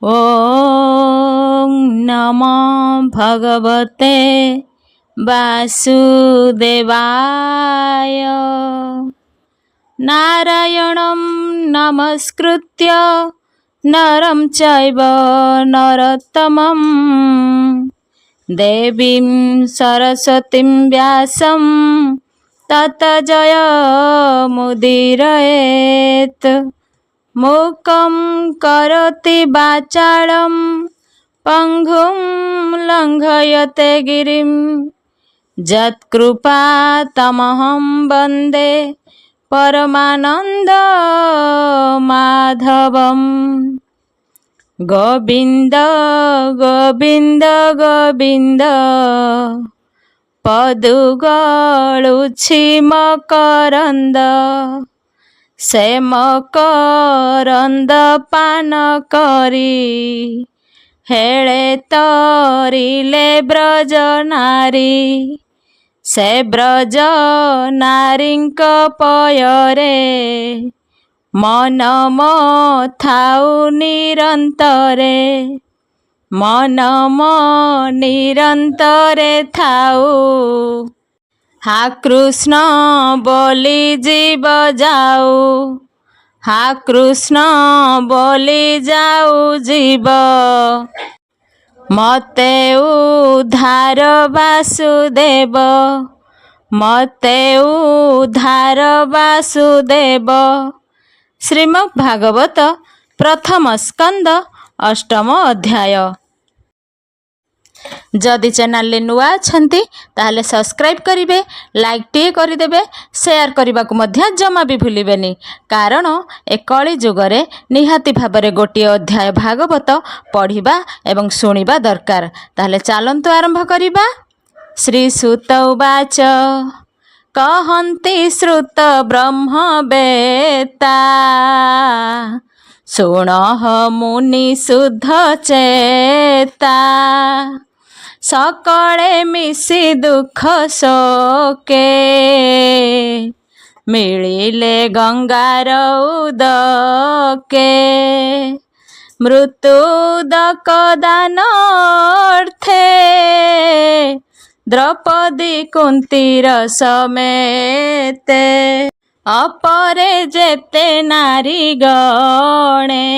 ॐ नमो भगवते वासुदेवाय। नारायणं नमस्कृत्य नरं चैव नरोत्तमं देवीं सरस्वतीं व्यासं ततो जयमुदीरयेत्। मूकं करोति वाचालं पङ्गुं लङ्घयते गिरिं यत्कृपातमहं वन्दे परमानन्दमाधवम्। गोविन्द गोविन्द गोविन्द पदुगळुछि मकरन्द से मकरन्द पान करी हेळे तरिले ब्रज नारी। से ब्रज नारीଙ୍କ पୟରେ मन ଥାଉ ନିରନ୍ତରେ मन ନିରନ୍ତରେ ଥାଉ। हा कृष्ण बोली जीव जाऊ, हा कृष्ण बोली जाऊ जीव। मते उद्धार वासुदेव, मते उद्धार वासुदेव। श्रीमद्भागवत प्रथम स्कंद अष्टम अध्याय। जदि चैनल नुआ अछंती ताहले सब्सक्राइब करिवे, लाइक टी करिदेबे, शेयर करने को मध्य जमा भी भूलिबेनी। कारण ए कली जुगरे निहाती भाबरे गोटे अध्याय भागवत पढ़िबा एवं सुनिबा दरकार। ताहले चालंतु आरंभ करिबा। श्री सुत उवाच कहन्ति श्रुत ब्रह्मवेत्ता शुणः मुनि शुद्ध चेता। सकळे मिसी दुख शोके मिलिले गंगार उदके। मृत्युदक दानार्थे द्रौपदी कुंतीर समेते। अपरे जेते नारी गणे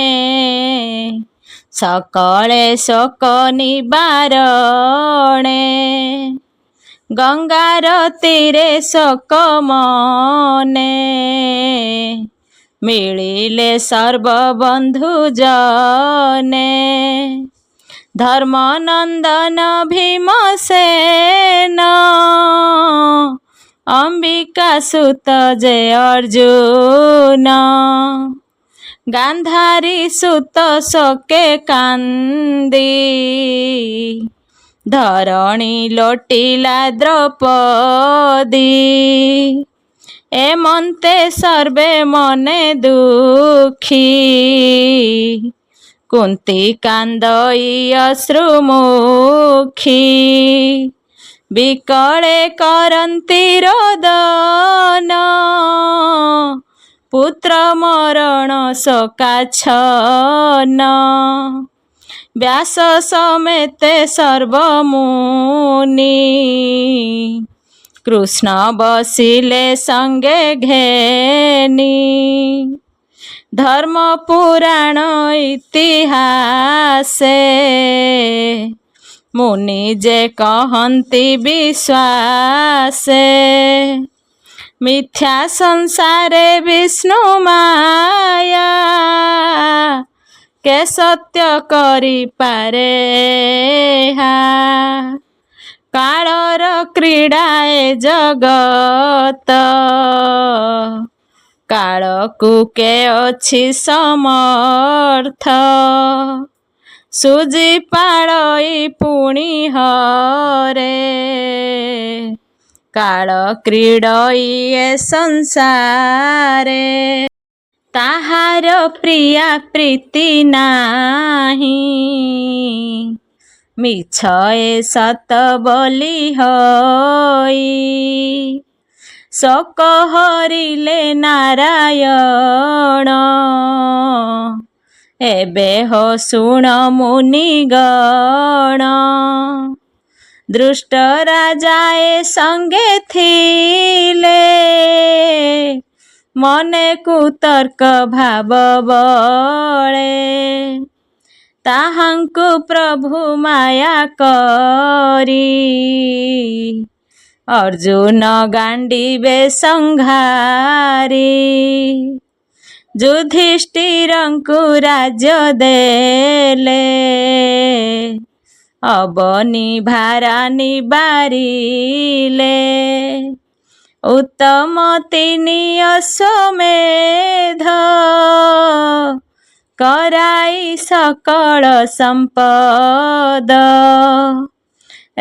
सकळे शोक निवारणे। गंगार तीरे शोक मने मिलिले सर्वबंधु जने। धर्मनंदन भीमसेन अंबिका सुत जे अर्जुन। गांधारी सुत शोके कांदी धरणी लोटिला द्रौपदी। एमंते सर्वे मने दुखी कुंती कांदई अश्रुमुखी। विकळे करन्ति रोदन पुत्र मरण शोकाच्छन्न। व्यास समेते सर्वमुनि कृष्ण बसिले संगे घेनी। धर्म पुराण इतिहासे मुनि जे कहन्ति विश्वासे। मिथ्या संसारे विष्णु माया के सत्य करि पारे। कालर क्रीड़ा ए जगत कालकु के अछि समर्थ। सुजी पाळई पुणी हरे काल क्रीडई ए संसारे। ताहार प्रिया प्रीति नाही मिछ ए सत बोली होई। शोक हरिले नारायण एबे हो शुण मुनिगण दृष्ट राजाए संगे थिले मने कुतर्क भाव बळे ताहांकु प्रभु माया करी अर्जुन गांडीबे संघारी युधिष्ठिरंकु राज्य देले अबनी भारानी बारिले उत्तम तिनि अश्वमेध कराई सकल संपद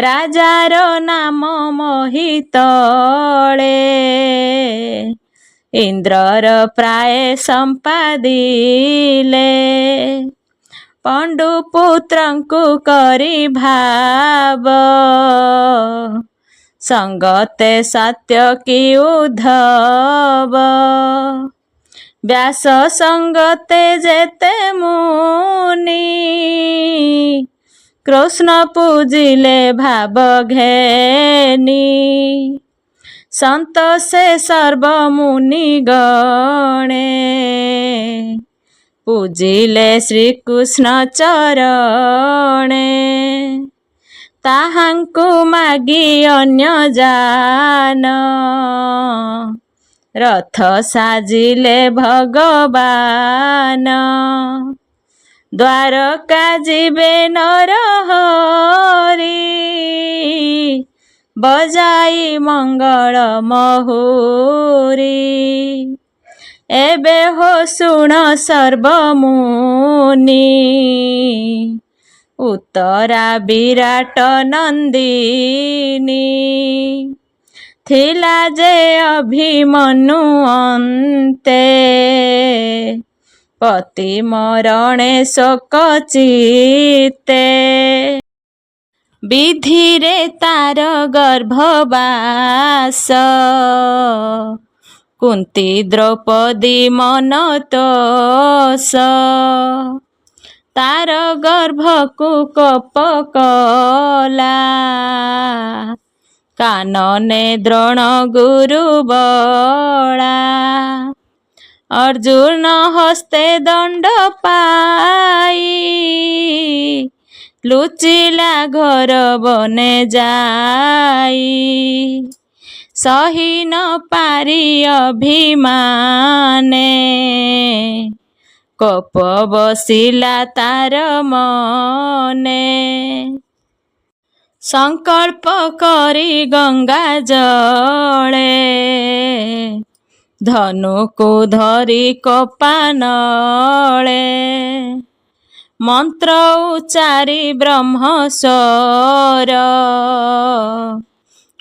राजार नाम मोहितळे इंद्रर प्राय संपादिले पंडुपुत्रंकु करी भाव संगते सात्यकी उद्धव व्यास संगते जेते मुनि कृष्ण पूजिले भाव घेनी संत से सर्व मुनि गणे पूजिले श्री कृष्ण चरणे ताहांकु मागी अन्य जान रथ साजिले भगवान द्वारका जिबे नरहरि बजाई मंगल महुरी एबे हो शुण सर्व मुनि उत्तरा विराट नंदिनी थिला जे अभिमन्यु अन्ते पति मरणे शोक चित्ते विधिरे तार गर्भवास कुंती द्रौपदी मनतोष तार गर्भकु कोप कला कानने द्रोण गुरु बला अर्जुन हस्ते दंड पाई लुचिला घर बने जाई सही न पारी अभिमाने कोप बसिला तार मने संकल्प करी गंगा जले धनुकु धरी कोपानले मंत्र उच्चारी ब्रह्मस्वर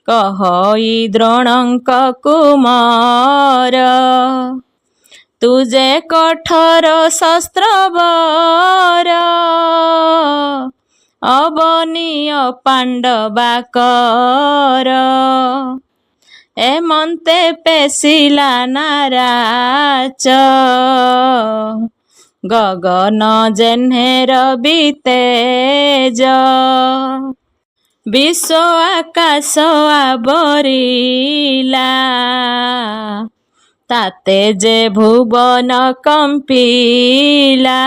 कहई द्रोणंक कुमार तुझे कठोर शस्त्रवर अबनीय पांडवाकर एमंते पेशिला नाराच गगन जेन्हेर बीतेज विश्व आकाश आवरिला ताते जे भुवन कंपिला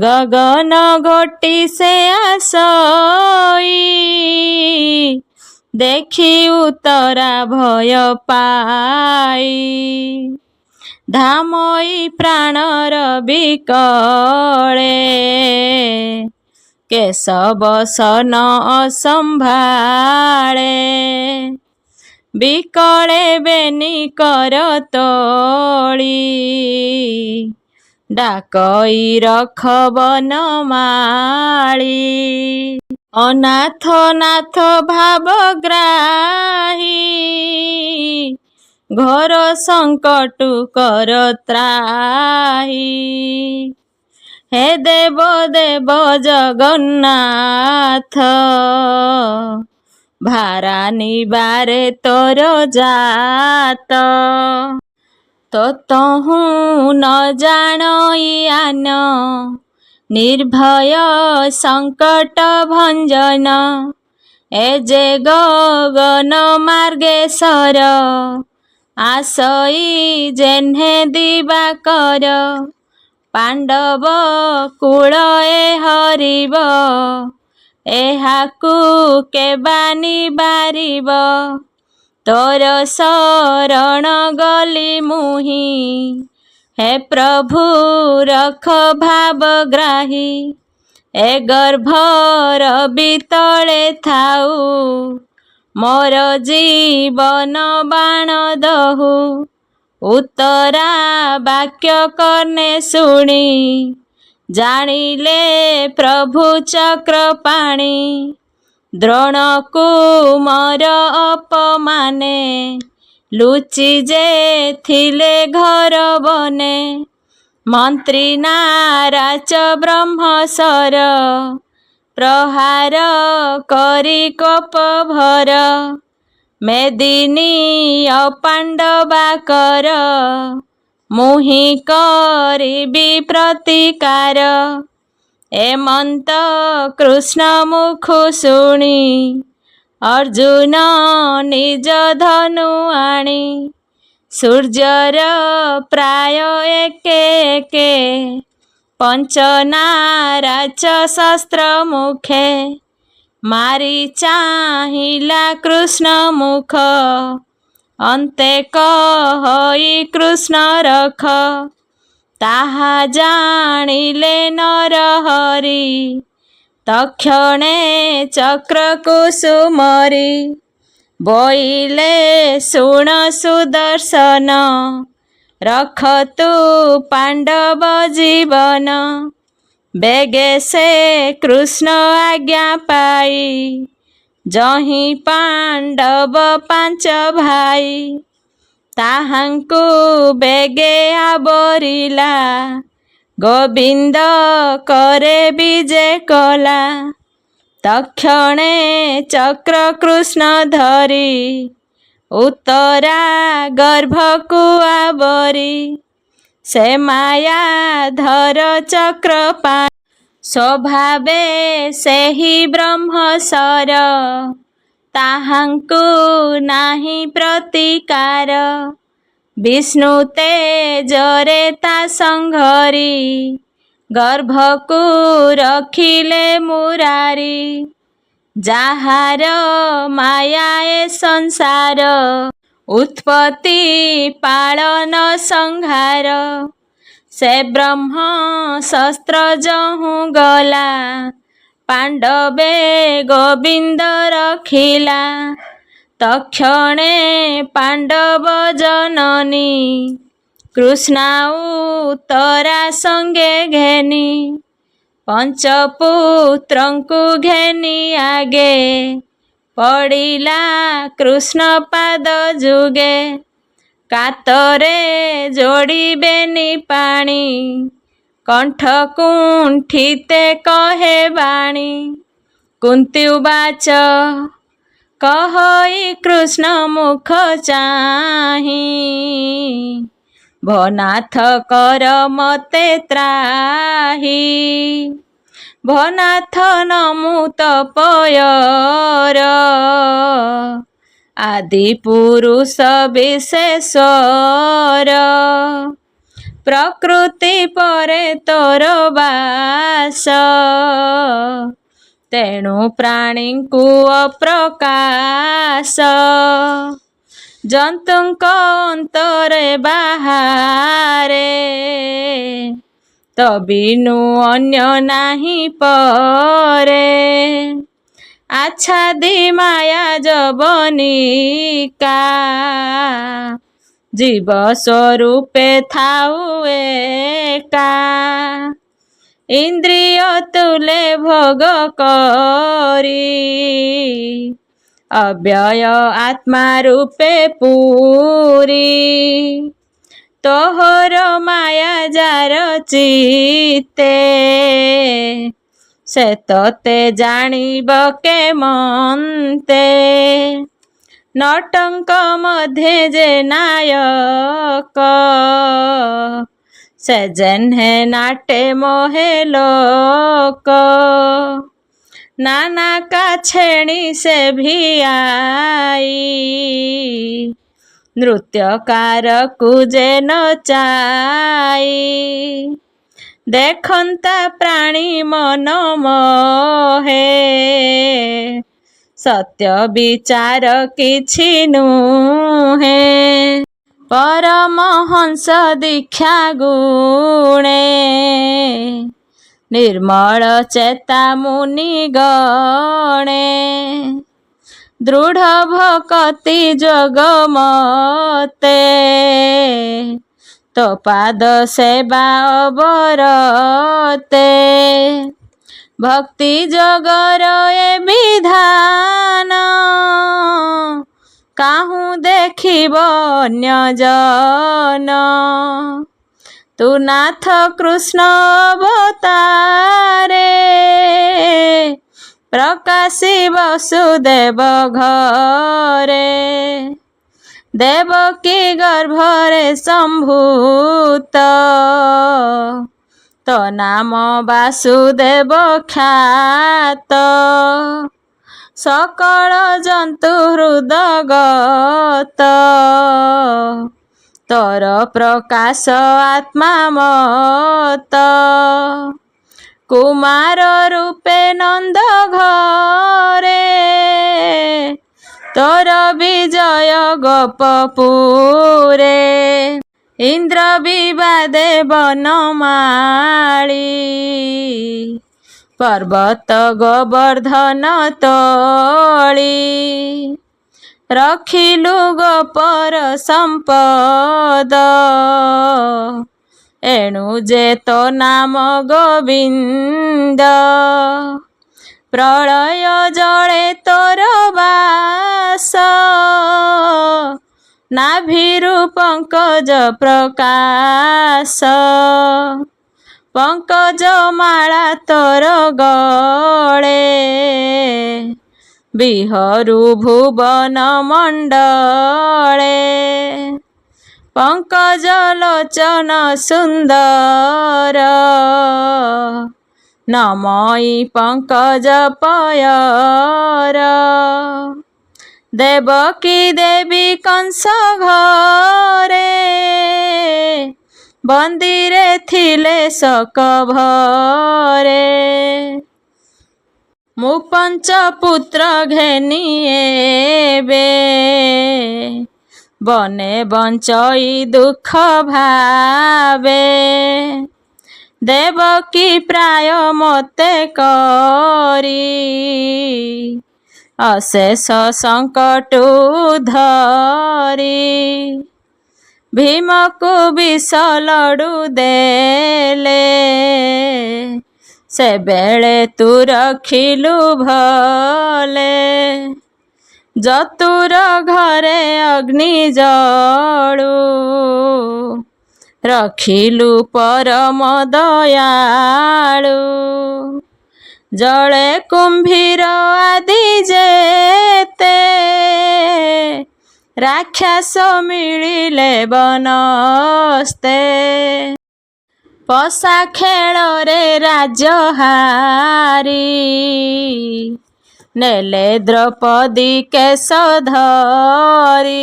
गगन घोटी से आसई देखी उतरा भय पाई धामई प्राणर बिकळे केशव सन असंभाळे बिकळे बेनी कर तोळी डाकई रख बनमाळी अनाथ नाथ भावग्राही घोर संकटु कर त्राही हे देव देव जगन्नाथ भारा निबारे तोर जात तो तहु न जान निर्भय संकट भंजन ए जे गगन मार्गेश्वर आसई जेन्हे दिवाकर पांडव कूल ए हरिब एहाकू केबानी बारिब तोर शरण गली मुही हे प्रभु रख भावग्राही ए गर्भर बितले थाऊ मोर जीवन बाण दहु उत्तरा वाक्य कर्णे शुणी जानिले प्रभु चक्रपाणी द्रोण को मर अपमाने लुचि जे थिले घर बने मंत्री नाराच ब्रह्मसर प्रहार करी कोप भर मेदिनी अपांडवा कर मुहि करिबी प्रतिकार एमंत कृष्ण मुख शुणी अर्जुन निज धनु आणी सूर्यर प्राय एके एके पंचनाराच शस्त्र मुखे मारी चाहिला कृष्ण मुख अंते कहि कृष्ण रख ताहा जानिले नर हरि तक्षणे चक्र कुसुमरी बोइले शुण सुदर्शन रख तू पांडव जीवन बेगे से कृष्ण आज्ञा पाई जही पांडव पांच भाई ताहांकु बेगे आबरिला गोविंद करे विजे कला तक्षणे चक्र कृष्ण धरी उत्तरा गर्भकु आवरी से माया धर चक्रपा स्वभावे से ही ब्रह्मसर ताहांकु नाही प्रतिकार विष्णु तेजरे ता संघरी गर्भकु रखिले मुरारी जाहार माया ए संसार उत्पत्ति पालन संहार से ब्रह्म शस्त्र जहु गला पांडवे गोविंद रखिला तक्षणे पांडव जननी कृष्णा उत्तरा संगे घेनी पंचपुत्रंकु घेनी आगे पड़िला कृष्ण पाद जुगे कातरे जोड़िबेनी पाणी कंठ कुंठिते कहे बाणी कुंती उवाच कहई कृष्ण मुख चाही भनाथ कर मते त्राही भनाथ नमु तपयर आदि पुरुष विशेषर प्रकृति परे तोर बास तेणु प्राणी को अप्रकाश जंतुंक अंतरे बाहारे तबिनु अन्य नाही परे आच्छादी माया जबनिका जीव स्वरूपे थाउ एका इंद्रिय तुले भोग करी अव्यय आत्मा रूपे पूरी तोहर माया जार चिते से तोते जानिब के मनते नटंक मध्ये जे नायक से जेन्हे नाटे मोहे लोक नाना का छेणी से भी आई नृत्यकार कुजे नचाई देखंता प्राणी मन मोहे सत्य विचार किछि नुहे परमहंस दीक्षा गुणे निर्मल चेता मुनि गणे दृढ़ भक्ति जोग मते तो पाद सेवा अवरते भक्ति जगर ए विधान काहू देखिब अन्य जन तू नाथ कृष्ण अवतारे प्रकाशी वसुदेव घरे देवकी गर्भरे संभूत तो नाम वासुदेव ख्यात सकल जंतु हृदगत तोर प्रकाश आत्मा मत कुमार रूपे नंद घरे तोर विजय गोपपुरे इंद्र विवादे बनमाली पर्वत गोवर्धन तोली रखिलु गोपर संपद एणु जे तो नाम गोविंद प्रलय जले तोर बास नाभिरु पंकज प्रकाश पंकज माला तोर गले बिहरु भुवन मंडले पंकज लोचन सुंदर नमई पंकज पयर देवकी देवी कंस घरे बंदीरे थिले शक भरे मु पंच पुत्र घेनिएबे बने बंचई दुख भावे देवकी प्राय मते करी अशेष संकट धरी भीम को विष लडू देले से बेले तू रखिलु भले जतुर घरे अग्नि जळू रखिलु परम दयालु जळे कुंभीर आदि जेते राक्षस मिलिले बनस्ते पशा खेल रे राज्य हारी नेले द्रौपदी केश धरी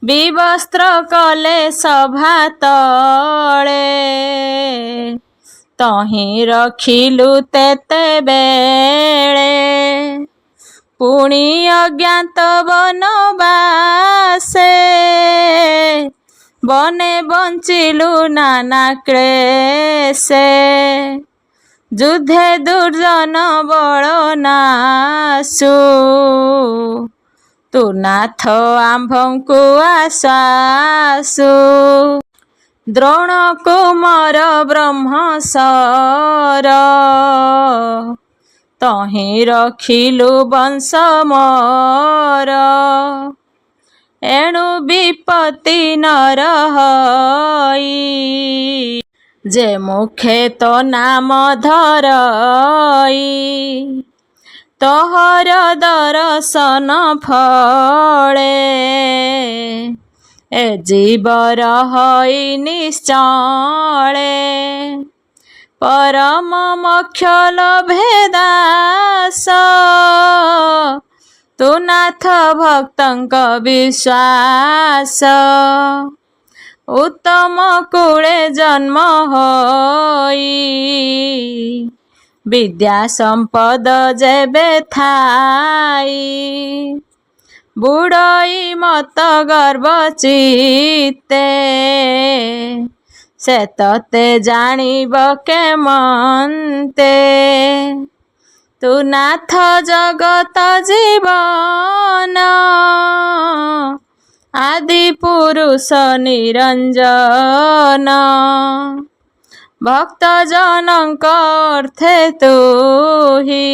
विवस्त्र कले सभा तले तहीं रखिलु तेते बेले पुणी अज्ञात बनबासे बने बंचिलु नाना क्लेशे युद्धे दुर्जन बल नाशु तू नाथ आम्भंकु आशासु द्रोण कुमार ब्रह्मसर तहीं रखिलु वंश मोर एणु विपत्ति न रहई जे मुखे तो नाम धरई तोहर दर्शन फले ए जीवर हई निश्चले परम मोक्ष भेदास तु नाथ भक्तंक विश्वास उत्तम कूले जन्म होई विद्या संपद जेबे थाई बुड़ई मत गर्व चित्ते से तते जानिब के मनते तु नाथ जगत जीवन आदि पुरुष निरंजन भक्त जनक अर्थे तु ही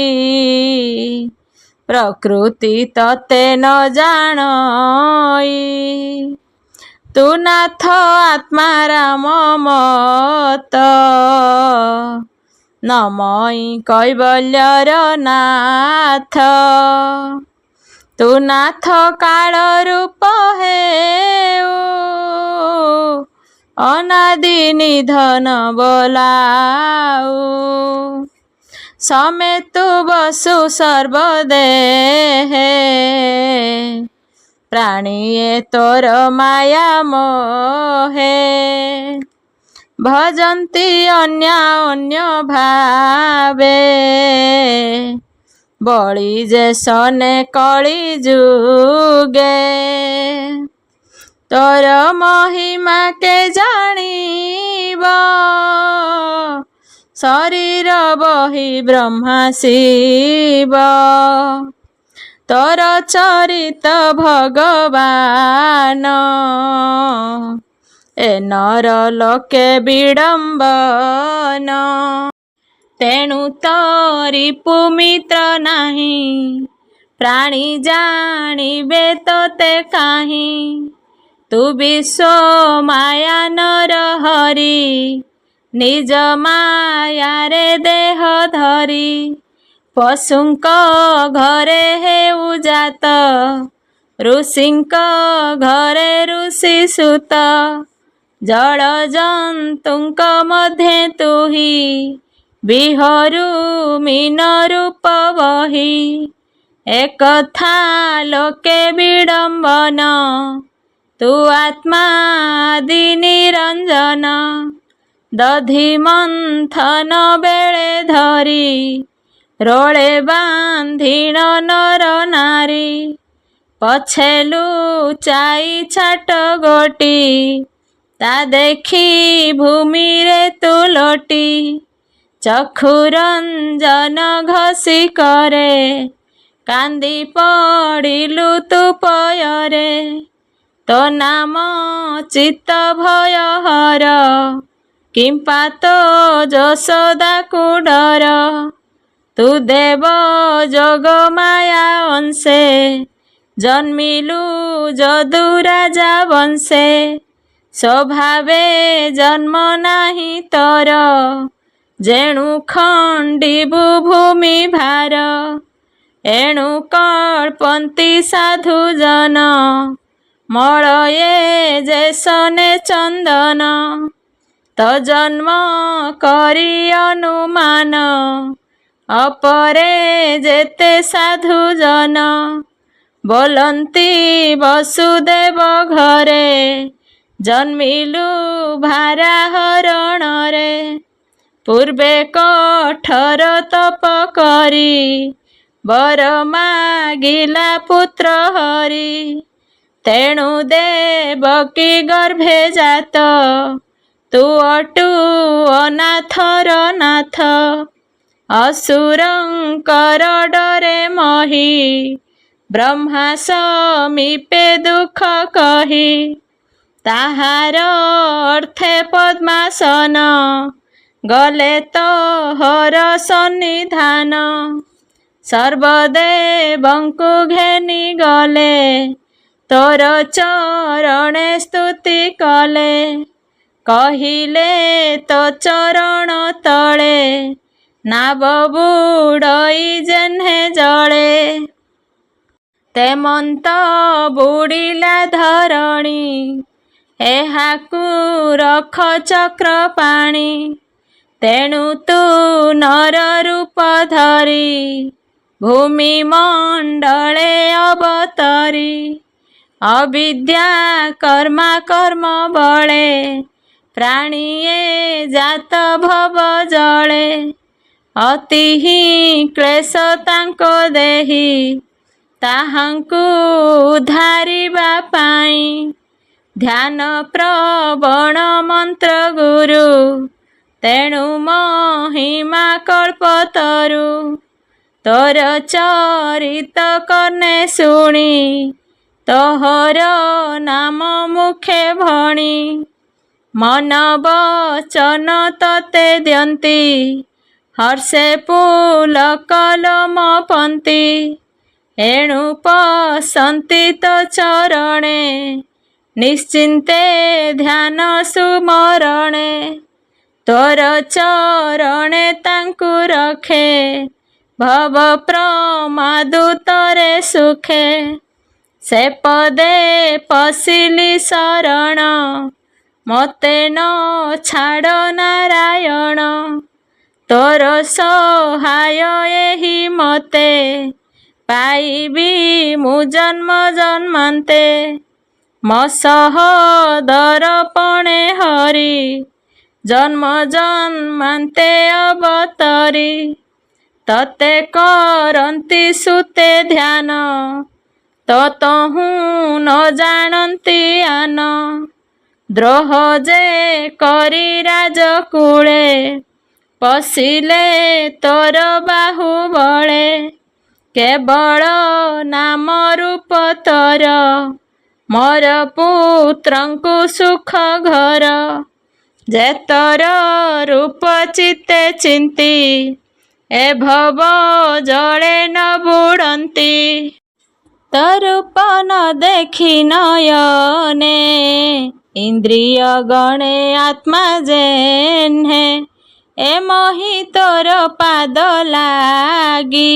प्रकृति तते न जानई तु नाथ आत्मा राम मत नमई कैवल्यर नाथ तु नाथ काल रूप हेउ अनादि निधन बोलाऊ समेतु बसु सर्वदेहे प्राणिये तोर माया मोहे भजन्ति अन्य अन्य भावे बळी जे सने कଳି जुगे तोर महिमा के जानिब शरीर बहि ब्रह्मा शिव तोर चरित भगवान ए नर लोके विडम्बन तेणु तोरी पुमित्र नाही प्राणी जानिबे तोते काहि तु विश्व माया नर हरि निज माया रे देह धरी पशुंक घरे हेउ जात ऋषिंक घरे ऋषि सुत जल जंतुंक मध्ये तुही बिहरू मीन रूप बही एक था लोके विडंबन तु आत्मा आदि निरंजन दधि मंथन बेले धरी रोले बांधिण नर नारी पछेलु चाई छाट गोटी ता देखी भूमि रे तु लोटी चक्षुरंजन घसी करे कांदी पड़िलु तु पयरे तो नाम चित्त भय हर किंपा तो यशोदा कुडर तु देव जोग माया अंशे जन्मिलु जदु राजा वंशे स्वभावे जन्म नाही तोर जेणु खंडिबु भूमि भार एणु कल्पन्ति साधु जन मलये जेसने चंदन तो जन्म करी अनुमान अपरे जेते साधु जन बोलंती वसुदेव घरे जन्मिलु भारा हरण रे पूर्वे कठोर तप करी वर मागिला पुत्र हरि तेणु देवकी गर्भे जात तु अटु अनाथर नाथ असुरंकर डरे मही ब्रह्मा समीपे दुख कही ताहार अर्थे पद्मासन गले तो हर सन्निधान सर्वदेवंकु घेनी गले तोर चरणे स्तुति कले कहिले तो चरण तले ନାବ ବୁଡ଼ଇ ଯେହ୍ନେ ଜଳେ। ତେମନ୍ତ ବୁଡ଼ିଲା ଧରଣୀ, ଏହାକୁ ରଖ ଚକ୍ର ପାଣି। ତେଣୁ ତୁ ନର ରୂପ ଧରି, ଭୂମି ମଣ୍ଡଳେ ଅବତରି। ଅବିଦ୍ୟା କର୍ମା କର୍ମ ବଳେ, ପ୍ରାଣୀଏ ଜାତ ଭବ ଜଳେ। ଅତିହି କ୍ଲେଶ ତାଙ୍କ ଦେହି, ତାହାଙ୍କୁ ଉଦ୍ଧାରିବା ପାଇଁ। ଧ୍ୟାନ ପ୍ରବଣ ମନ୍ତ୍ର ଗୁରୁ, ତେଣୁ ମହିମା କଳ୍ପତରୁ। ତୋର ଚରିତ କର୍ଣ୍ଣେ ଶୁଣି, ତୋହର ନାମ ମୁଖେ ଭଣି। ମନ ବଚନ ତତେ ଦିଅନ୍ତି, ହର୍ଷେ ପୁଲକ ଲୋମ ପନ୍ତି। ଏଣୁ ପଶନ୍ତି ତୋ ଚରଣେ, ନିଶ୍ଚିନ୍ତେ ଧ୍ୟାନ ସୁମରଣେ। ତୋର ଚରଣେ ତାଙ୍କୁ ରଖେ, ଭବ ପ୍ରମାଦୁତରେ ସୁଖେ। ସେ ପଦେ ପଶିଲି ଶରଣ, ମୋତେ ନ ଛାଡ଼ ନାରାୟଣ। ତୋର ସହାୟ ଏହି ମତେ, ପାଇବି ମୁଁ ଜନ୍ମ ଜନ୍ମାନ୍ତେ। ମୋ ସହ ଦରପଣେ ହରି, ଜନ୍ମ ଜନ୍ମାନ୍ତେ ଅବତରି। ତତେ କରନ୍ତି ସୁତେ ଧ୍ୟାନ, ତ ତହୁଁ ନ ଜାଣନ୍ତି ଆନ। ଦ୍ରୋହ ଯେ କରି ରାଜକୁଳେ, ପଶିଲେ ତୋର ବାହୁବଳେ। କେବଳ ନାମ ରୂପ ତୋର, ମୋର ପୁତ୍ରଙ୍କୁ ସୁଖ ଘର। ଯେ ତୋର ରୂପ ଚିତେ ଚିନ୍ତି, ଏ ଭବ ଜଳେ ନ ବୁଡ଼ନ୍ତି। ତୋ ରୂପ ନ ଦେଖି ନୟନେ, ଇନ୍ଦ୍ରିୟ ଗଣେ ଆତ୍ମା ଯେହ୍ନେ। ଏ ମୋହି ତୋର ପାଦ ଲାଗି,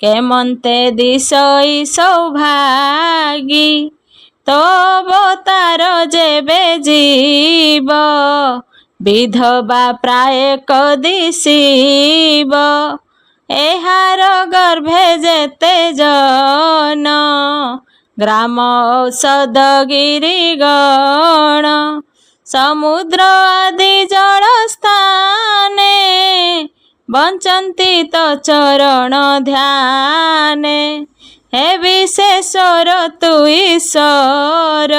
କେମନ୍ତେ ଦିଶଇ ସୌଭାଗୀ। ତୋ ଅବତାର ଯେବେ ଯିବ, ବିଧବା ପ୍ରାୟ ଦିଶିବ। ଏହାର ଗର୍ଭେ ଯେତେ ଜନ, ଗ୍ରାମ ଔଷଧ ଗିରିଗଣ। ସମୁଦ୍ର ଆଦି ଜଳ ସ୍ଥାନେ, ବଞ୍ଚନ୍ତି ତୋ ଚରଣ ଧ୍ୟାନେ। ହେ ବିଶେଶ୍ୱର ତୁ ଈଶ୍ୱର,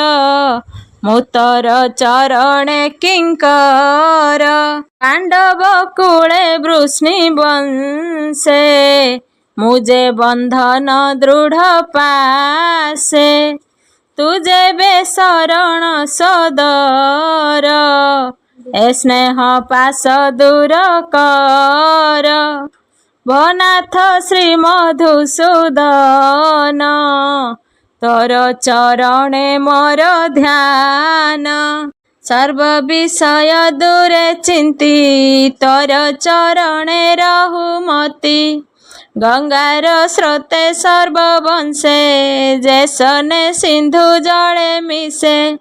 ମୁଁ ତୋର ଚରଣେ କିଙ୍କର। ପାଣ୍ଡବ କୁଳେ ବୃଷ୍ଣି ବଂଶେ, ମୁଁ ଯେ ବନ୍ଧନ ଦୃଢ଼ ପାଶେ। ତୁ ଯେବେ ଶରଣ ସୋଦର, ଏ ସ୍ନେହ ପାଶ ଦୂର କର। ଭନାଥ ଶ୍ରୀ ମଧୁସୂଦନ, ତୋର ଚରଣେ ମୋର ଧ୍ୟାନ। ସର୍ବ ବିଷୟ ଦୂରେ ଚିନ୍ତି, ତୋର ଚରଣେ ରହୁମତି। ଗଙ୍ଗାର ସ୍ରୋତେ ସର୍ବବଂଶେ, ଯେ ସନେ ସିନ୍ଧୁ ଜଳେ ମିଶେ।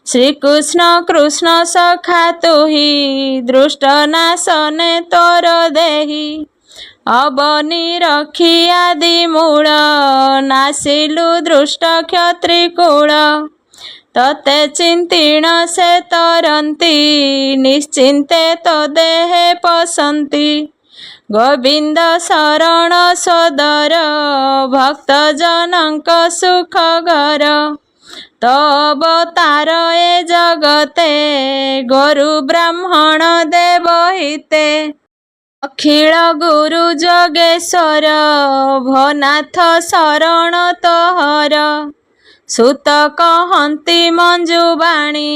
ଶ୍ରୀକୃଷ୍ଣ କୃଷ୍ଣ ସଖା ତୁହି, ଦୃଷ୍ଟ ନାଶନେ ତୋର ଦେହି। ଅବନି ରଖି ଆଦି ମୂଳ, ନାସିଲୁ ଦୃଷ୍ଟ କ୍ଷତ୍ରି କୂଳ। ତତେ ଚିନ୍ତିଣ ସେ ତରନ୍ତି, ନିଶ୍ଚିନ୍ତେ ତୋ ଦେହେ ପଶନ୍ତି। ଗୋବିନ୍ଦ ଶରଣ ସୋଦର, ଭକ୍ତ ଜନଙ୍କ ସୁଖ ଘର। ତୋ ଅବତାର ଏ ଜଗତେ, ଗୋରୁ ବ୍ରାହ୍ମଣ ଦେବ ହିତେ। ଅଖିଳ ଗୁରୁ ଯୋଗେଶ୍ୱର, ଭୋନାଥ ଶରଣ ତୋହର। ସୁତ କହନ୍ତି ମଞ୍ଜୁବାଣୀ,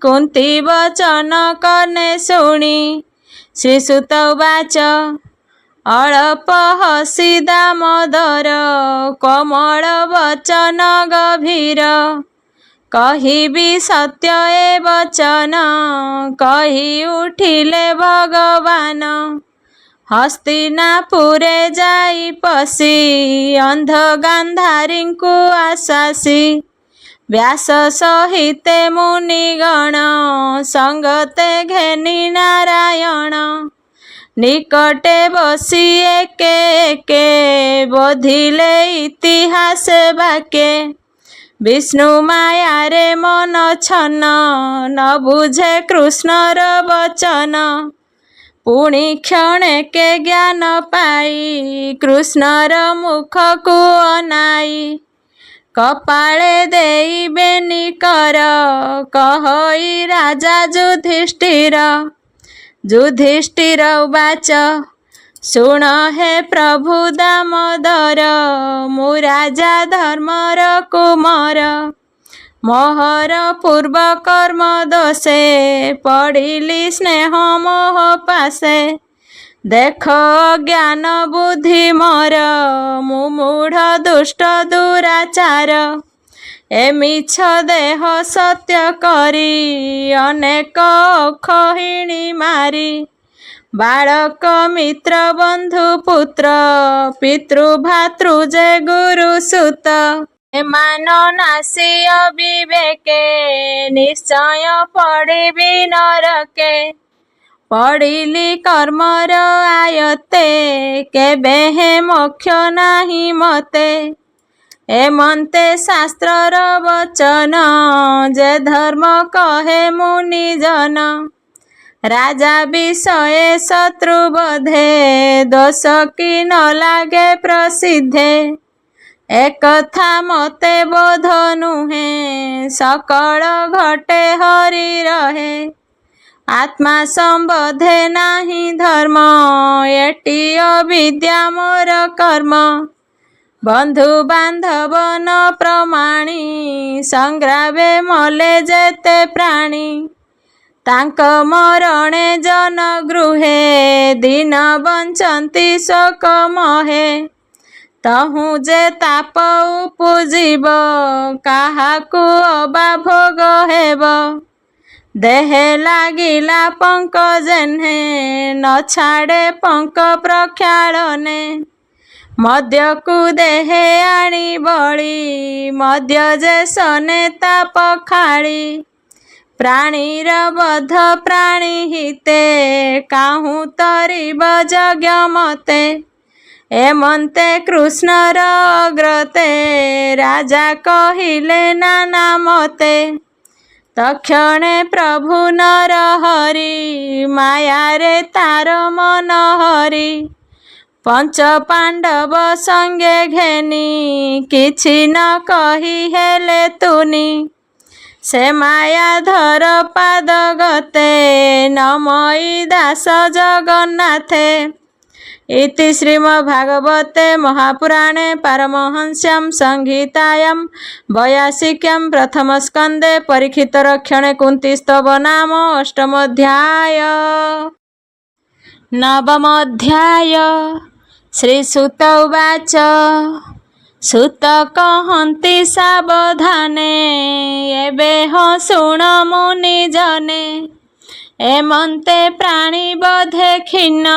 କୁନ୍ତି ବଚନ କର୍ଣ୍ଣେ ଶୁଣି। ଶ୍ରୀସୁତ ଉବାଚ, ଅଳପ ହସି ଦାମୋଦର, କୋମଳ ବଚନ ଗଭୀର। କହିବି ସତ୍ୟ ଏ ବଚନ, କହି ଉଠିଲେ ଭଗବାନ। ହସ୍ତିନାପୁରେ ଯାଇ ପଶି ଅନ୍ଧ ଗାନ୍ଧାରୀଙ୍କୁ ଆଶାସି ବ୍ୟାସ ସହିତେ ମୁନିଗଣ ସଙ୍ଗତେ ଘେନି ନାରାୟଣ ନିକଟେ ବସି ଏକେ ଏକେ ବୋଧିଲେ ଇତିହାସ ବାକେ ବିଷ୍ଣୁ ମାୟାରେ ମନ ଛନ ନ ବୁଝେ କୃଷ୍ଣର ବଚନ ପୁଣି କ୍ଷଣେକେ ଜ୍ଞାନ ପାଇ କୃଷ୍ଣର ମୁଖକୁ ଅନାଇ କପାଳେ ଦେଇବେନି କର କହଇ ରାଜା ଯୁଧିଷ୍ଠିର ଉବାଚ ଶୁଣ ହେ ପ୍ରଭୁ ଦାମୋଦର ମୁଁ ରାଜା ଧର୍ମର କୁମର ମୋହର ପୂର୍ବ କର୍ମ ଦୋଷେ ପଡ଼ିଲି ସ୍ନେହ ମୋହ ପାଶେ ଦେଖ ଜ୍ଞାନ ବୁଦ୍ଧି ମୋର ମୁଁ ମୂଢ଼ ଦୁଷ୍ଟ ଦୁରାଚାର ଏ ମିଛ ଦେହ ସତ୍ୟ କରି ଅନେକ ଅଖହିଣୀ ମାରି ବାଳକ ମିତ୍ର ବନ୍ଧୁ ପୁତ୍ର ପିତୃଭାତୃ ଯେ ଗୁରୁ ସୁତ ଏମାନ ନାଶୀ ଅବିବେକେ ନିଶ୍ଚୟ ପଡ଼ିବି ନରକେ ପଡ଼ିଲି କର୍ମର ଆୟତେ କେବେ ହେ ମୋକ୍ଷ ନାହିଁ ମତେ ଏମନ୍ତେ ଶାସ୍ତ୍ରର ବଚନ ଯେ ଧର୍ମ କହେ ମୁନିଜନ ରାଜା ବିଷୟେ ଶତ୍ରୁ ବଧେ ଦୋଷ କି ନ ଲାଗେ ପ୍ରସିଦ୍ଧେ ଏକଥା ମତେ ବୋଧ ନୁହେଁ ସକଳ ଘଟେ ହରି ରହେ ଆତ୍ମା ସମ୍ବଧେ ନାହିଁ ଧର୍ମ ଏଟି ଅବିଦ୍ୟା ମୋର କର୍ମ ବନ୍ଧୁ ବାନ୍ଧବ ନ ପ୍ରମାଣୀ ସଂଗ୍ରାମେ ମଲେ ଯେତେ ପ୍ରାଣୀ ତାଙ୍କ ମରଣେ ଜନଗୃହେ ଦିନ ବଞ୍ଚନ୍ତି ଶୋକ ମହେ ତହୁଁ ଯେ ତାପ ଉପୁଜିବ କାହାକୁ ଅବା ଭୋଗ ହେବ ଦେହେ ଲାଗିଲା ପଙ୍କ ଯେହ୍ନେ ନ ଛାଡ଼େ ପଙ୍କ ପ୍ରକ୍ଷାଳନେ ମଦ୍ୟକୁ ଦେହେ ଆଣି ବଳି ମଦ୍ୟ ଯେ ସନେ ତା ପଖାଳି ପ୍ରାଣୀର ବଧ ପ୍ରାଣୀ ହିତେ କାହୁଁ ତରିବ ଯଜ୍ଞ ମତେ ଏମନ୍ତେ କୃଷ୍ଣର ଅଗ୍ରତେ ରାଜା କହିଲେ ନାନା ମତେ ତକ୍ଷଣେ ପ୍ରଭୁ ନର ହରି ମାୟାରେ ତାର ମନ ହରି ପଞ୍ଚ ପାଣ୍ଡବ ସଙ୍ଗେ ଘେନି କିଛି ନ କହି ହେଲେ ତୁନି ସେ ମାୟାଧର ପାଦ ଗତେ ନମଇ ଦାସ ଜଗନ୍ନାଥେ इति श्रीमद्भागवते महापुराणे पारमहंस्यां संहितायां वैयासिक्यां प्रथमस्कन्धे परीक्षितरक्षणे कुन्तीस्तव नाम अष्टमोऽध्याय नवमोऽध्याय श्रीसुत उवाच सुत कहन्ति सावधाने एबे हाँ शुण मुनिजने एमन्ते प्राणी बधे खिन्न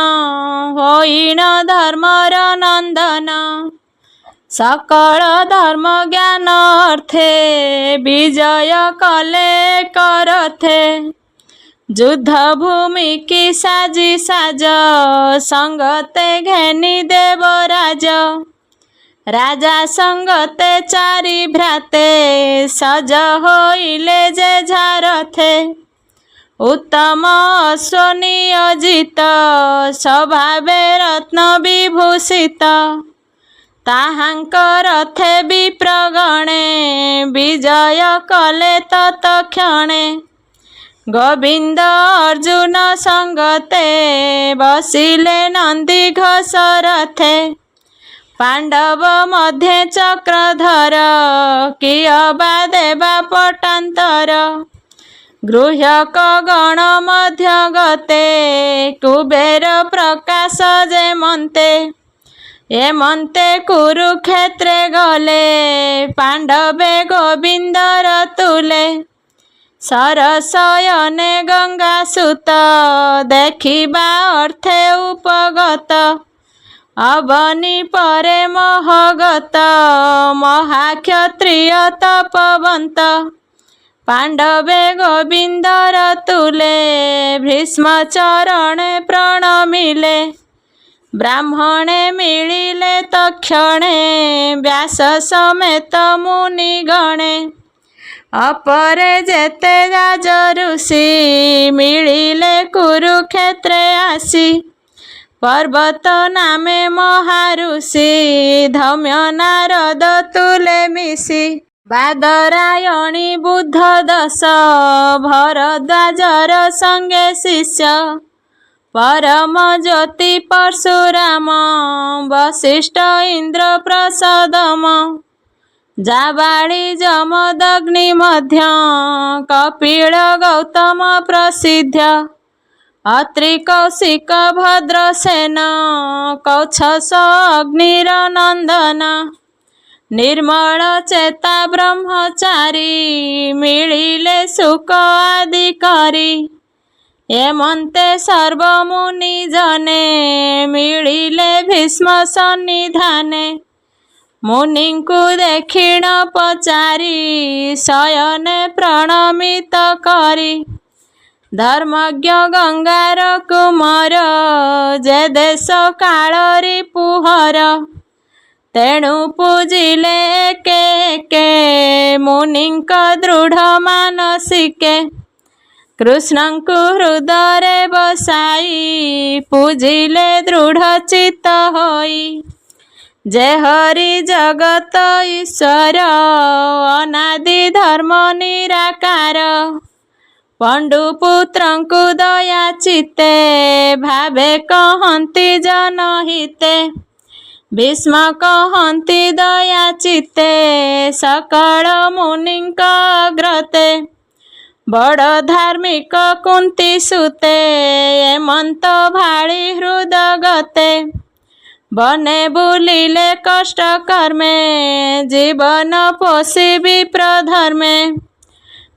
होइण धर्मर नंदन सकल धर्म ज्ञान अर्थे विजय कले करथे युद्ध भूमि की साजी साज संगते घेनी देवराज राजा संगते चारि भ्राते सज होइले जे झारथे उत्तम स्वनियोजित स्वभावे रत्न विभूषित ताहांक रथे विप्रगणे विजय कले तत्क्षणे गोविंद अर्जुन संगते बसिले नंदी घोष रथे पांडव मध्ये चक्रधर कियबा देवा पटांतर गृह्यक गण मध्य गते कुबेर प्रकाश जेमन्ते एमन्ते कुरुक्षेत्रे गले पांडवे गोविंदर तुले ସରସୟନେ ଗଙ୍ଗା ସୁତ ଦେଖିବା ଅର୍ଥେ ଉପଗତ ଅବନି ପରେ ମହଗତ ମହାକ୍ଷତ୍ରିୟ ତପବନ୍ତ ପାଣ୍ଡବେ ଗୋବିନ୍ଦର ତୁଲେ ଭୀଷ୍ମ ଚରଣେ ପ୍ରଣମିଲେ ବ୍ରାହ୍ମଣେ ମିଳିଲେ ତକ୍ଷଣେ ବ୍ୟାସ ସମେତ ମୁନିଗଣେ ଅପରେ ଯେତେ ରାଜ ଋଷି ମିଳିଲେ କୁରୁକ୍ଷେତ୍ରେ ଆସି ପର୍ବତ ନାମେ ମହାଋଷି ଧୌମ୍ୟ ନାରଦ ତୁଲେ ମିଶି ବାଦରାୟଣୀ ବୁଦ୍ଧ ଦଶ ଭରଦ୍ୱାଜର ସଙ୍ଗେ ଶିଷ୍ୟ ପରମ ଜ୍ୟୋତି ପରଶୁରାମ ବଶିଷ୍ଠ ଇନ୍ଦ୍ର ପ୍ରସଦମ ଜାବାଳି ଯମଦଗ୍ନି ମଧ୍ୟ କପିଳ ଗୌତମ ପ୍ରସିଦ୍ଧ ଅତ୍ରି କୌଶିକ ଭଦ୍ରସେନ କୌଚ୍ଛସ ଅଗ୍ନିର ନନ୍ଦନ ନିର୍ମଳ ଚେତା ବ୍ରହ୍ମଚାରୀ ମିଳିଲେ ଶୁକ ଆଦି କରି ଏମନ୍ତେ ସର୍ବମୁନି ଜନେ ମିଳିଲେ ଭୀଷ୍ମ ସନ୍ନିଧାନେ ମୁନିଙ୍କୁ ଦେଖିଣ ପଚାରି ଶୟନେ ପ୍ରଣମିତ କରି ଧର୍ମଜ୍ଞ ଗଙ୍ଗାର କୁମର ଯେ ଦେଶ କାଳରି ପୁହର ତେଣୁ ପୂଜିଲେ ଏକେ ଏକେ ମୁନିଙ୍କ ଦୃଢ଼ ମାନସିକେ କୃଷ୍ଣଙ୍କୁ ହୃଦୟରେ ବସାଇ ପୂଜିଲେ ଦୃଢ଼ ଚିତ୍ତ ହୋଇ ଯେ ହରି ଜଗତ ଈଶ୍ୱର ଅନାଦି ଧର୍ମ ନିରାକାର ପଣ୍ଡୁପୁତ୍ରଙ୍କୁ ଦୟା ଚିତ୍ତେ ଭାବେ କହନ୍ତି ଜନହିତେ ଭୀଷ୍ମ କହନ୍ତି ଦୟା ଚିତ୍ତେ ସକଳ ମୁନିଙ୍କ ଅଗ୍ରତେ ବଡ଼ ଧାର୍ମିକ କୁନ୍ତି ସୁତେ ଏମନ୍ତ ଭାଳି ହୃଦଗତେ ବନେ ବୁଲିଲେ କଷ୍ଟ କର୍ମେ ଜୀବନ ପୋଷିବି ପ୍ରଧର୍ମେ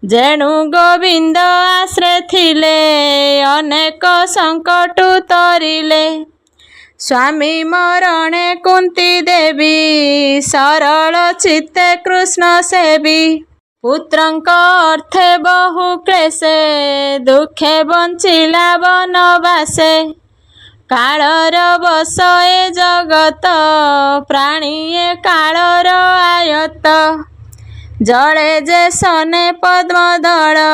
ଯେଣୁ ଗୋବିନ୍ଦ ଆଶ୍ରେ ଥିଲେ ଅନେକ ସଙ୍କଟ ତରିଲେ ସ୍ୱାମୀ ମରଣେ କୁନ୍ତି ଦେବୀ ସରଳ ଚିତ୍ତେ କୃଷ୍ଣ ସେବୀ ପୁତ୍ରଙ୍କ ଅର୍ଥେ ବହୁ କ୍ଲେଶେ ଦୁଃଖେ ବଞ୍ଚିଲା ବନବାସେ କାଳର ବଶ ଏ ଜଗତ ପ୍ରାଣୀଏ କାଳର ଆୟତ ଜଳେ ଯେ ସନେ ପଦ୍ମଦଳ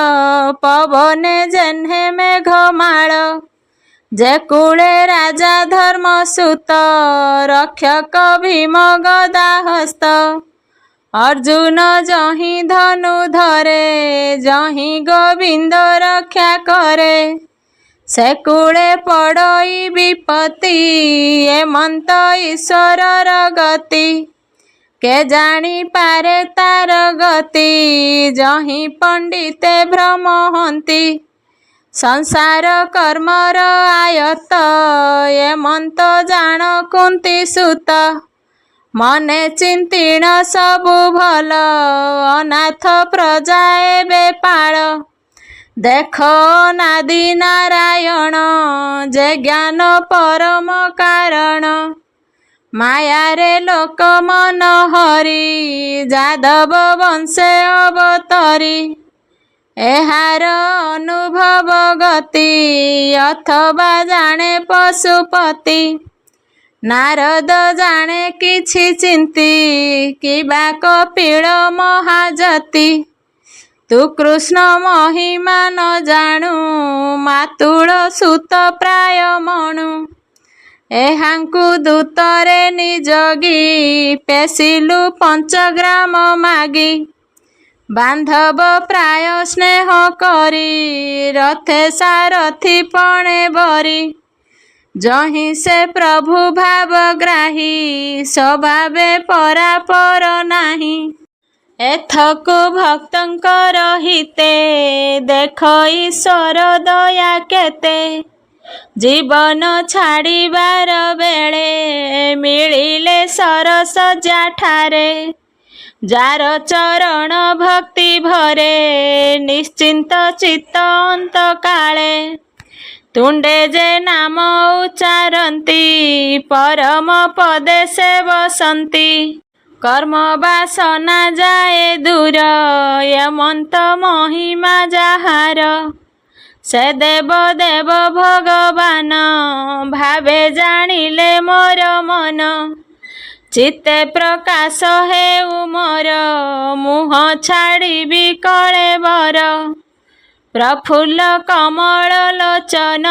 ପବନେ ଯେହ୍ନେ ମେଘମାଳ ଯେ କୂଳେ ରାଜା ଧର୍ମସୂତ ରକ୍ଷକ ଭୀମ ଗଦା ହସ୍ତ ଅର୍ଜୁନ ଯହିଁ ଧନୁ ଧରେ ଯହିଁ ଗୋବିନ୍ଦ ରକ୍ଷା କରେ ସେ କୂଳେ ପଡ଼ଇ ବିପତ୍ତି ଏମନ୍ତ ଈଶ୍ୱରର ଗତି କେ ଜାଣିପାରେ ତାର ଗତି ଯହିଁ ପଣ୍ଡିତେ ଭ୍ରମହନ୍ତି ସଂସାର କର୍ମର ଆୟତ ଏମନ୍ତ ଜାଣ କୁନ୍ତି ସୁତ ମନେ ଚିନ୍ତିଣ ସବୁ ଭଲ ଅନାଥ ପ୍ରଜା ଏବେ ପାଳ ଦେଖ ଅନାଦି ନାରାୟଣ ଯେ ଜ୍ଞାନ ପରମ କାରଣ ମାୟାରେ ଲୋକ ମନ ହରି ଯାଦବ ବଂଶେ ଅବତରି ଏହାର ଅନୁଭବ ଗତି ଅଥବା ଜାଣେ ପଶୁପତି ନାରଦ ଜାଣେ କିଛି ଚିନ୍ତି କିବା କପିଳ ମହାଜତି ତୁ କୃଷ୍ଣ ମହିମା ନ ଜାଣୁ ମାତୁଳ ସୁତ ପ୍ରାୟ ମଣୁ ଏହାଙ୍କୁ ଦୂତରେ ନିଜଗି ପେଶିଲୁ ପଞ୍ଚଗ୍ରାମ ମାଗି ବାନ୍ଧବ ପ୍ରାୟ ସ୍ନେହ କରି ରଥେ ସାରଥି ପଣେ ବରି ଯହିଁ ସେ ପ୍ରଭୁ ଭାବଗ୍ରାହୀ ସ୍ୱଭାବେ ପରାପର ନାହିଁ ଏଥକୁ ଭକ୍ତଙ୍କର ହିତେ ଦେଖ ଈଶ୍ୱର ଦୟା କେତେ ଜୀବନ ଛାଡ଼ିବାର ବେଳେ ମିଳିଲେ ସରସଜ୍ଜା ଠାରେ जार चरण भक्ति भरे निश्चिंत चित्त अंत काले तुंडे जे नाम उच्चारती परम पदे से बसंती कर्म वासना जाए दूर यमंत महिमा जाहार से देव देव भगवान भावे जानिले मोर मन चित्ते प्रकाश हेउ मोर मुह छाड़ी कले बर प्रफुल्ल कमल लोचन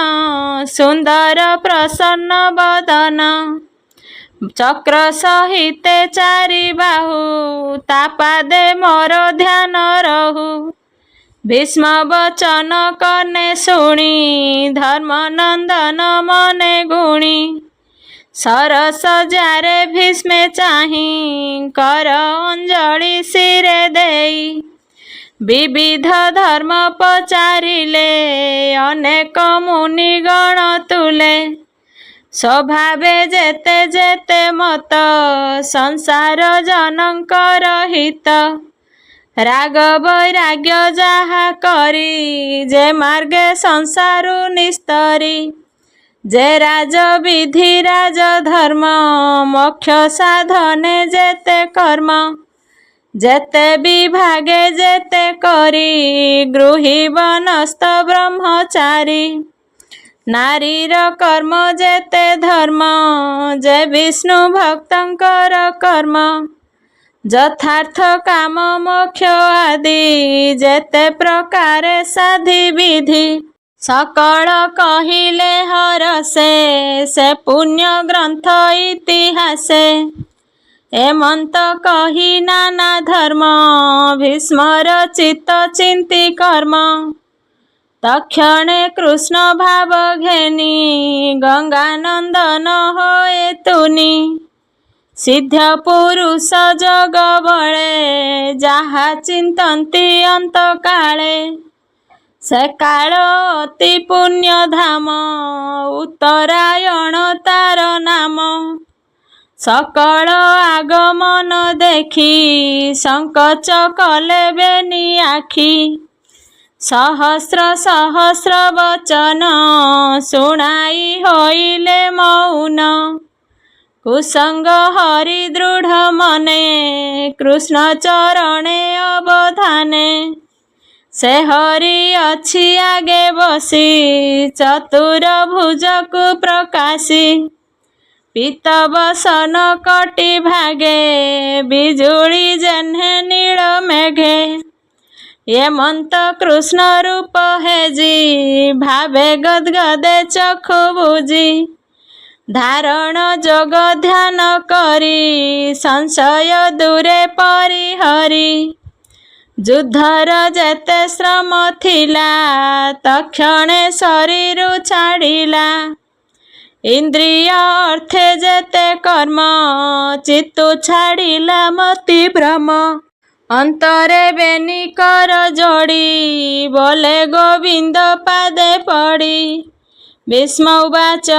सुंदर प्रसन्न बदन चक्र सहिते चारि बाहु तापादे मोर ध्यान रहु भीष्म वचन कने शुणी धर्म नंदन मने गुणी सरस जारे भीष्मे चाही कर अंजलि सिरे देई विविध धर्म पचारिले अनेक मुनिगण तुले स्वभावे जेते जेते मत संसार जनकर हित राग वैराग्य जहा करी जे मार्गे संसारु निस्तरी जे राज विधि राज धर्म मोक्ष साधने जेते कर्म जेते विभागे जेते करी गृही वनस्थ ब्रह्मचारी नारीर कर्म जेते धर्म जे विष्णु भक्तंकर कर्म यथार्थ काम मोक्ष आदि जेते प्रकारे साधि विधि सकल कहिले हरसे से पुण्य ग्रंथ इतिहासे एमंत कही नाना धर्म भीष्मर चित्त चिंती कर्म तक्षणे कृष्ण भाव घेनी गंगानंदन होए तुनी सिद्ध पुरुष जग बळे जहा चिंतन्ति अंत काले से काल अति पुण्य धाम उत्तरायण तार नाम सकल आगमन देखी संकोच कले बेनी आखी सहस्र सहस्र वचन शुणाई होइले मौन कुसंग हरि दृढ़ मने कृष्ण चरणे अवधाने से हरि अछि आगे बसी चतुर भुजकु प्रकाशी पीतवसन कटि भागे बिजुली जन्हे नील मेघे यमंत कृष्ण रूप हेजी भावे गदगदे चक्षु बुझी धारण जोग ध्यान करी संशय दूरे परिहरी युद्धर जेते श्रम थिला तक्षणे शरीर छाड़िला इंद्रिय अर्थे जेते कर्म चित्तु छाड़िला मति भ्रम अंतरे बेनी कर जोड़ी बोले गोविंद पादे पड़ी भीष्म उवाच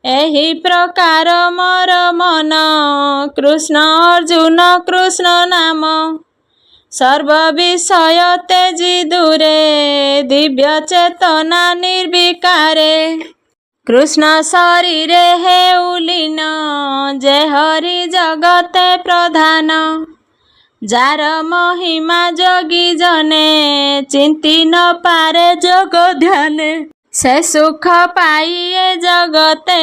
एहि प्रकार मोर मन कृष्ण अर्जुन कृष्ण नाम सर्व विषय तेजी दूरे दिव्य चेतना निर्विकारे कृष्ण शरीरे हेउ लीन जे हरि जगते प्रधान जार महिमा जोगी जने चिंती न पारे जोग ध्याने से सुख पाइए जगते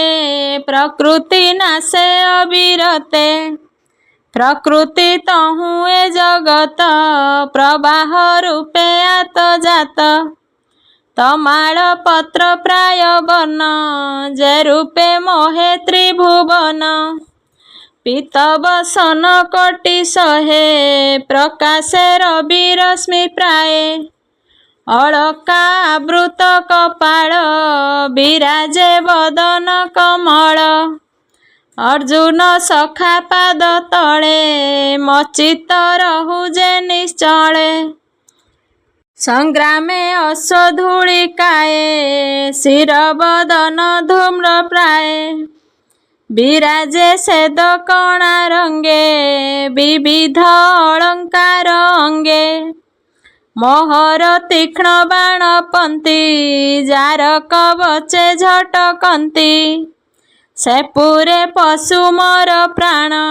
प्रकृति नासे अविरते प्रकृति तहुए जगत प्रवाह रूपे आत जात तमाल पत्र प्राय बन जे रूपे मोहे त्रिभुवन पीतवसन कोटि सहे प्रकाशे रवि रश्मि प्राय अलका आवृत कपाल विराजे वदन कमल अर्जुन सखा पाद तले मचित रहुजे निश्चले संग्रामे अश्वधूलिकाए शिर वदन धूम्र प्राय ବିରାଜେ ସେଦ କଣା ରଙ୍ଗେ ବିବିଧ ଅଳଙ୍କାର ଅଙ୍ଗେ। ମୋହର ତୀକ୍ଷ୍ଣ ବାଣ ପନ୍ତି ଯାର କବଚେ ଝଟକନ୍ତି। ସେ ପୁରେ ପଶୁ ମୋର ପ୍ରାଣ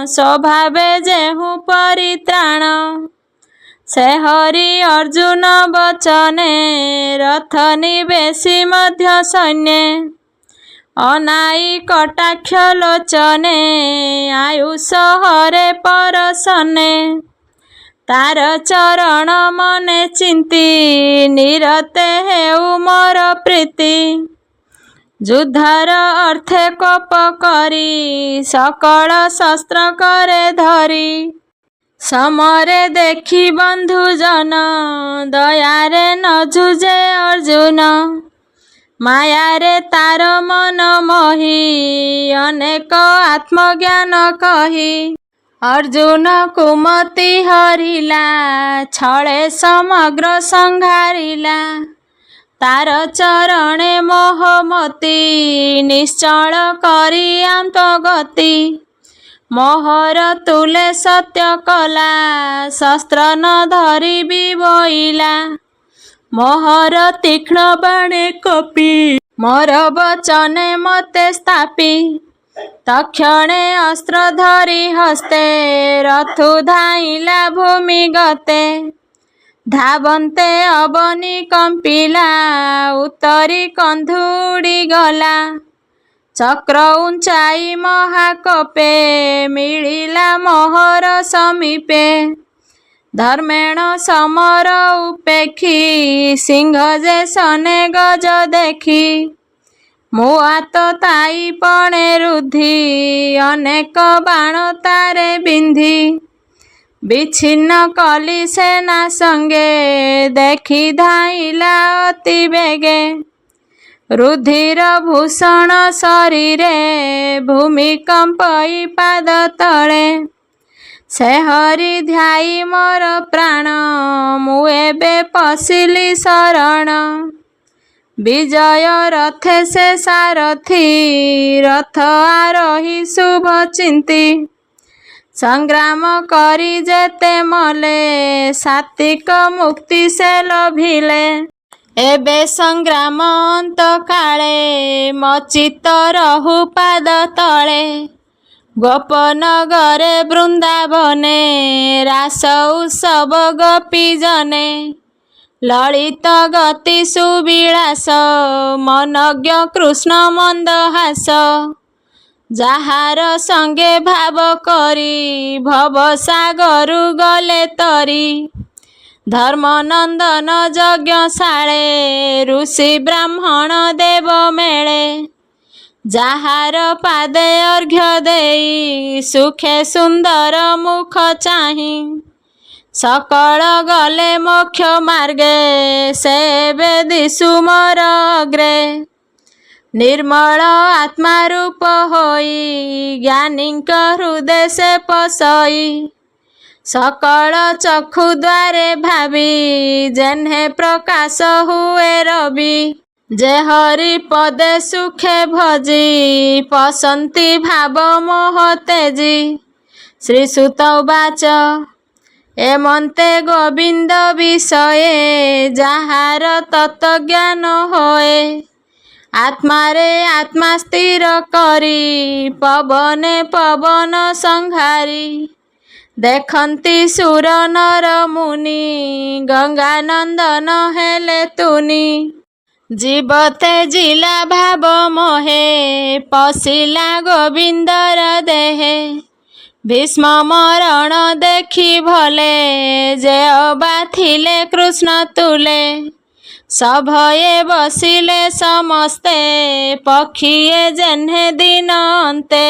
ସ୍ୱଭାବେ ଯେହୁ ପରିତ୍ରାଣ। ସେ ହରି ଅର୍ଜୁନ ବଚନେ ରଥ ନିବେଶି ମଧ୍ୟ ସୈନ୍ୟେ। ଅନାଇ କଟାକ୍ଷ ଲୋଚନେ ଆୟୁଷ ହରେ ପରସନେ। ତାର ଚରଣ ମନେ ଚିନ୍ତି ନିରତେ ହେଉ ମୋର ପ୍ରୀତି। ଯୁଦ୍ଧର ଅର୍ଥେ କୋପ କରି ସକଳ ଶସ୍ତ୍ର କରେ ଧରି। ସମରେ ଦେଖି ବନ୍ଧୁ ଜନ ଦୟାରେ ନ ଯୁଜେ ଅର୍ଜୁନ। ମାୟାରେ ତାର ମନ ମୋହି ଅନେକ ଆତ୍ମଜ୍ଞାନ କହି। ଅର୍ଜୁନ କୁମତି ହରିଲା ଛଳେ ସମଗ୍ର ସଂଘାରିଲା। ତାର ଚରଣେ ମୋହମତି ନିଶ୍ଚଳ କରି ଆନ୍ତଗତି। ମୋହର ତୁଲେ ସତ୍ୟ କଲା ଶସ୍ତ୍ର ନ ଧରିବି ବୋଇଲା। ମୋହର ତୀକ୍ଷ୍ଣ ବାଣେ କପି ମୋର ବଚନେ ମତେ ସ୍ଥାପି। ତକ୍ଷଣେ ଅସ୍ତ୍ର ଧରି ହସ୍ତେ ରଥୁ ଧାଇଁଲା ଭୂମି ଗତେ। ଧାବନ୍ତେ ଅବନୀ କମ୍ପିଲା ଉତ୍ତରୀ କନ୍ଧୁ ଉଡ଼ିଗଲା। ଚକ୍ର ଉଞ୍ଚାଇ ମହାକୋପେ ମିଳିଲା ମୋହର ସମୀପେ। ଧର୍ମେଣ ସମର ଉପେକ୍ଷି ସିଂହ ଯେ ସନେ ଗଜ ଦେଖି। ମୁଆତ ତାଇ ପଣେ ରୁଦ୍ଧି ଅନେକ ବାଣ ତାରେ ବିନ୍ଧି। ବିଚ୍ଛିନ୍ନ କଲି ସେନା ସଙ୍ଗେ ଦେଖି ଧାଇଁଲା ଅତି ବେଗେ। ରୁଧିର ଭୂଷଣ ଶରୀରେ ଭୂମି କମ୍ପଇ ପାଦ ତଳେ। ସେ ହରି ଧ୍ୟାଇ ମୋର ପ୍ରାଣ ମୁଁ ଏବେ ପଶିଲି ଶରଣ। ବିଜୟ ରଥେ ସେ ସାରଥି ରଥ ଆରୋହୀ ଶୁଭ ଚିନ୍ତି। ସଂଗ୍ରାମ କରି ଯେତେ ମଲେ ସାତ୍ୱିକ ମୁକ୍ତି ସେ ଲଭିଲେ। ଏବେ ସଂଗ୍ରାମ ଅନ୍ତ କାଳେ ମୋ ଚିତ୍ତ ରହୁ ପାଦ ତଳେ। ଗୋପନଗରେ ବୃନ୍ଦାବନେ ରାସ ଉତ୍ସବ ଗୋପୀ ଜନେ। ଲଳିତ ଗତି ସୁବିଳାସ ମନଜ୍ଞ କୃଷ୍ଣ ମନ୍ଦହାସ। ଯାହାର ସଙ୍ଗେ ଭାବ କରି ଭବସାଗରୁ ଗଲେ ତରି। ଧର୍ମନନ୍ଦନ ଯଜ୍ଞଶାଳେ ଋଷି ବ୍ରାହ୍ମଣ ଦେବ ମେଳେ। ଯାହାର ପାଦେ ଅର୍ଘ୍ୟ ଦେଇ ସୁଖେ ସୁନ୍ଦର ମୁଖ ଚାହିଁ। ସକଳ ଗଲେ ମୋକ୍ଷ ମାର୍ଗେ ସେ ଏବେ ଦିଶୁ ମୋର ଅଗ୍ରେ। ନିର୍ମଳ ଆତ୍ମା ରୂପ ହୋଇ ଜ୍ଞାନୀଙ୍କ ହୃଦେ ସେ ପଶଇ। ସକଳ ଚକ୍ଷୁ ଦ୍ୱାରେ ଭାବି ଯେହ୍ନେ ପ୍ରକାଶ ହୁଏ ରବି। ଯେ ହରି ପଦେ ସୁଖେ ଭଜି ପଶନ୍ତି ଭାବ ମୋହ ତେଜି। ଶ୍ରୀସୁତ ଉବାଚ ଏମନ୍ତେ ଗୋବିନ୍ଦ ବିଷये ଯାହାର ତତ୍ତ୍ୱଜ୍ଞାନ ହୋଏ। ଆତ୍ମାରେ ଆତ୍ମା ସ୍ଥିର କରି ପବନେ ପବନ ସଂହାରି। ଦେଖନ୍ତି ସୁର ନର ମୁନି ଗଙ୍ଗାନନ୍ଦନ ହେଲେ ତୁନି। ଜୀବ ତେଜିଲା ଭାବ ମୋହେ ପଶିଲା ଗୋବିନ୍ଦର ଦେହେ। ଭୀଷ୍ମ ମରଣ ଦେଖି ଭଲେ ଯେ ଅବା ଥିଲେ କୃଷ୍ଣ ତୁଲେ। ସଭଏ ବସିଲେ ସମସ୍ତେ ପକ୍ଷିଏ ଯେହ୍ନେ ଦିନ ଅନ୍ତେ।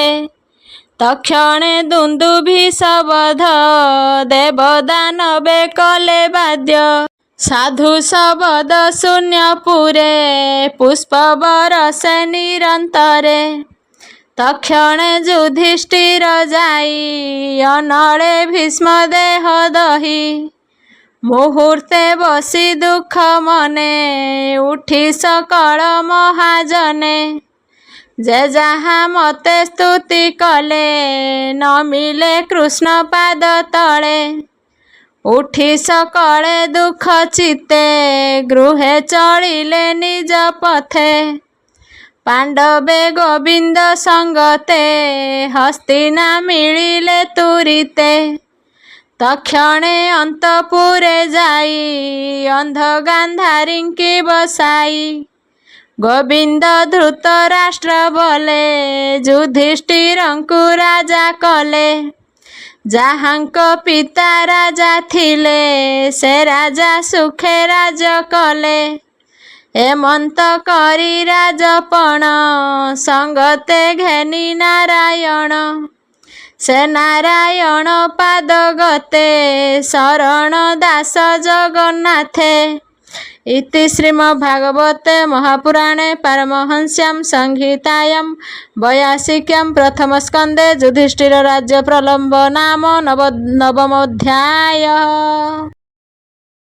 ତକ୍ଷଣେ ଦୁନ୍ଦୁଭି ଶବଦ ଦେବ ଦାନବେ କଲେ ବାଦ୍ୟ। ସାଧୁ ଶବଦ ଶୂନ୍ୟପୁରେ ପୁଷ୍ପ ବରଷେ ନିରନ୍ତରେ। ତକ୍ଷଣେ ଯୁଧିଷ୍ଠିର ଯାଇ ଅନଳେ ଭୀଷ୍ମ ଦେହ ଦହି। ମୁହୂର୍ତ୍ତେ ବସି ଦୁଃଖ ମନେ ଉଠି ସକଳ ମହାଜନେ। ଯେ ଯାହା ମତେ ସ୍ତୁତି କଲେ ନ ମିଳେ କୃଷ୍ଣ ପାଦ ତଳେ। ଉଠି ସକଳେ ଦୁଃଖ ଚିତ୍ତେ ଗୃହେ ଚଳିଲେ ନିଜ ପଥେ। ପାଣ୍ଡବେ ଗୋବିନ୍ଦ ସଙ୍ଗତେ ହସ୍ତିନା ମିଳିଲେ ତୁରିତେ। ତକ୍ଷଣେ ଅନ୍ତପୁରେ ଯାଇ ଅନ୍ଧ ଗାନ୍ଧାରୀଙ୍କି ବସାଇ। ଗୋବିନ୍ଦ ଧୃତରାଷ୍ଟ୍ର ବୋଲେ ଯୁଧିଷ୍ଠିରଙ୍କୁ ରାଜା କଲେ। ଯାହାଙ୍କ ପିତା ରାଜା ଥିଲେ ସେ ରାଜା ସୁଖେ ରାଜ କଲେ। ଏମନ୍ତ କରି ରାଜପଣ ସଙ୍ଗତେ ଘେନି ନାରାୟଣ। ସେ ନାରାୟଣ ପାଦ ଗତେ ଶରଣ ଦାସ ଜଗନ୍ନାଥେ। ଇତି ଶ୍ରୀମଦ୍ଭାଗବତେ ମହାପୁରାଣେ ପାରମହଂସ୍ୟାଂ ସଂହିତାୟାଂ ବୈୟାସିକ୍ୟାଂ ପ୍ରଥମ ସ୍କନ୍ଧେ ଯୁଧିଷ୍ଠିର ରାଜ୍ୟ ପ୍ରଲମ୍ବ ନାମ ନବମୋऽଧ୍ୟାୟः।